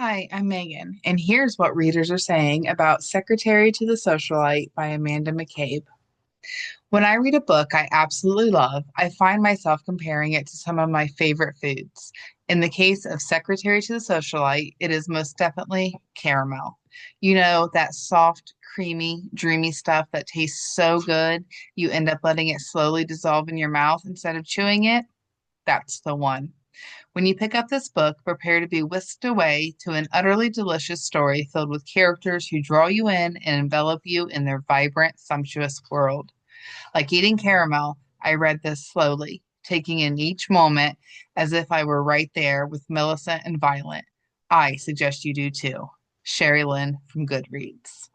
Hi, I'm Megan, and here's what readers are saying about Secretary to the Socialite by Amanda McCabe. When I read a book I absolutely love, I find myself comparing it to some of my favorite foods. In the case of Secretary to the Socialite, it is most definitely caramel. You know, that soft, creamy, dreamy stuff that tastes so good, you end up letting it slowly dissolve in your mouth instead of chewing it? That's the one. When you pick up this book, prepare to be whisked away to an utterly delicious story filled with characters who draw you in and envelop you in their vibrant, sumptuous world. Like eating caramel, I read this slowly, taking in each moment as if I were right there with Millicent and Violet. I suggest you do too. Sherry Lynn from Goodreads.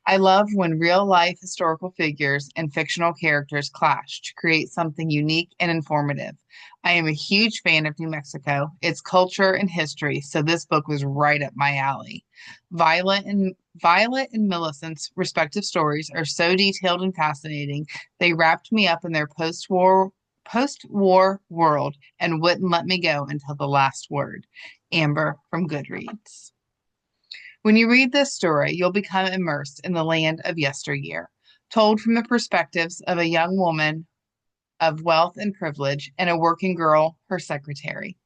I love when real life historical figures and fictional characters clash to create something unique and informative. I am a huge fan of New Mexico, its culture and history, so this book was right up my alley. Violet and Millicent's respective stories are so detailed and fascinating. They wrapped me up in their post-war world and wouldn't let me go until the last word. Amber from Goodreads. When you read this story, you'll become immersed in the land of yesteryear, told from the perspectives of a young woman of wealth and privilege and a working girl, her secretary.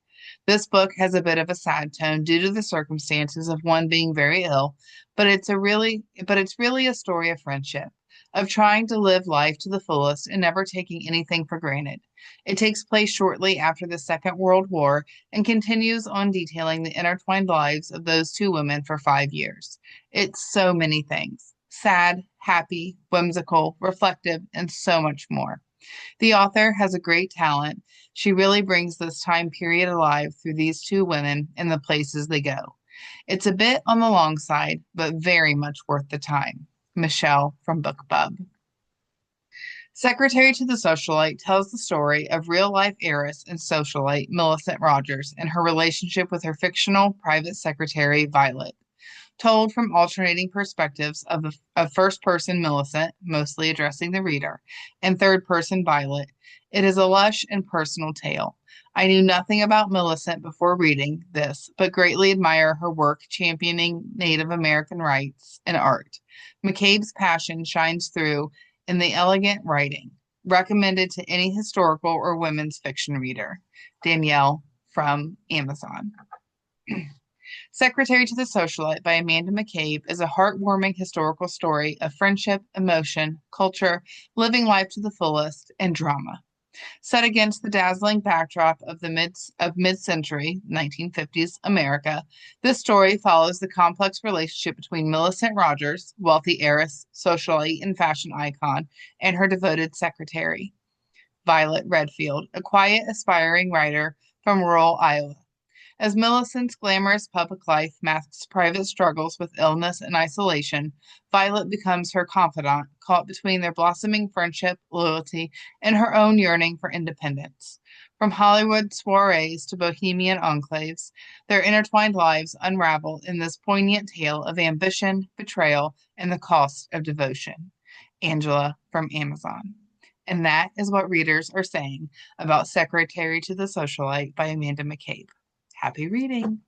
This book has a bit of a sad tone due to the circumstances of one being very ill, but it's really a story of friendship, of trying to live life to the fullest and never taking anything for granted. It takes place shortly after the Second World War and continues on detailing the intertwined lives of those two women for 5 years. It's so many things: sad, happy, whimsical, reflective, and so much more. The author has a great talent. She really brings this time period alive through these two women and the places they go. It's a bit on the long side, but very much worth the time. Michelle from BookBub. Secretary to the Socialite tells the story of real life heiress and socialite Millicent Rogers and her relationship with her fictional private secretary, Violet, told from alternating perspectives of first person Millicent, mostly addressing the reader, and third person Violet. It is a lush and personal tale. I knew nothing about Millicent before reading this, but greatly admire her work championing Native American rights and art. McCabe's passion shines through in the elegant writing, recommended to any historical or women's fiction reader. Danielle from Amazon. Secretary to the Socialite by Amanda McCabe is a heartwarming historical story of friendship, emotion, culture, living life to the fullest, and drama. Set against the dazzling backdrop of mid-century 1950s America, this story follows the complex relationship between Millicent Rogers, wealthy heiress, socialite, and fashion icon, and her devoted secretary, Violet Redfield, a quiet, aspiring writer from rural Iowa. As Millicent's glamorous public life masks private struggles with illness and isolation, Violet becomes her confidant, caught between their blossoming friendship, loyalty, and her own yearning for independence. From Hollywood soirees to bohemian enclaves, their intertwined lives unravel in this poignant tale of ambition, betrayal, and the cost of devotion. Angela from Amazon. And that is what readers are saying about Secretary to the Socialite by Amanda McCabe. Happy reading.